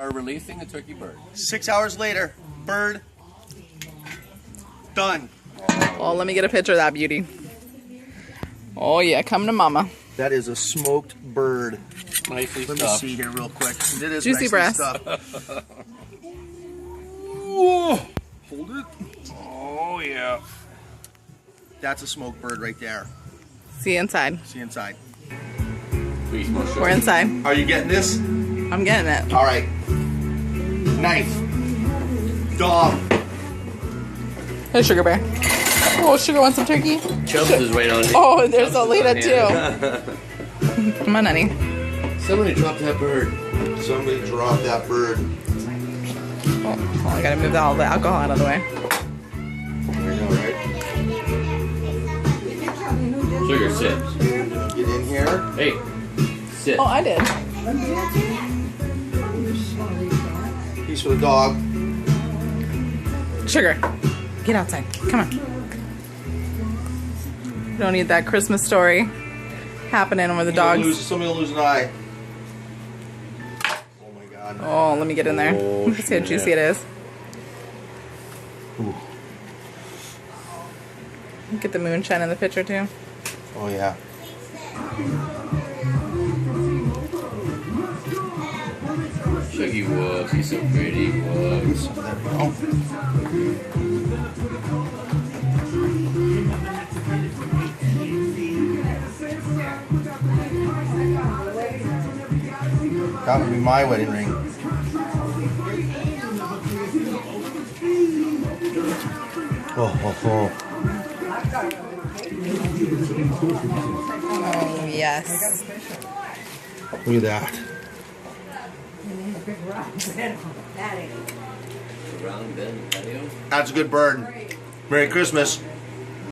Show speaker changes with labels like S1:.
S1: Are releasing the turkey bird.
S2: 6 hours later, bird done.
S3: Oh, let me get a picture of that beauty. Oh yeah, come to mama.
S2: That is a smoked bird.
S1: Nicely
S2: Let me
S1: stuffed.
S2: see here real quick. It is
S3: Juicy
S2: nicely
S3: breast.
S2: stuffed. Whoa! Hold it.
S1: Oh yeah.
S2: That's a smoked bird right there.
S3: See you inside.
S2: See inside.
S1: Please, more sugar.
S3: We're inside.
S2: Are you getting this?
S3: I'm getting it.
S2: All right. Knife. Dog.
S3: Hey, Sugar Bear. Oh, Sugar wants some turkey?
S1: Chubbs is right on it.
S3: Oh, there's
S1: Chubbs is
S3: Alita
S1: on
S3: too. Come on, honey.
S1: Somebody dropped that bird.
S2: Somebody dropped that bird.
S3: Oh, I gotta move all the alcohol out of the way.
S2: There you go, right?
S1: Sugar, sit.
S2: Get in here.
S1: Hey, sit.
S3: Oh, I did.
S2: Piece for the dog.
S3: Sugar, get outside. Come on. Don't need that Christmas story happening with the dogs.
S2: Somebody will lose an eye. Oh my god.
S3: Oh, let me get in there.
S1: Oh,
S3: Let's see how juicy it is.
S2: Ooh.
S3: Get the moonshine in the picture too.
S2: Oh yeah.
S1: Shuggy Woods, he's so pretty. Woods.
S2: There we go. That would be my wedding ring. Oh.
S3: Oh, yes.
S2: Look at that.
S1: Around bend patio.
S2: That's a good bird. Merry Christmas.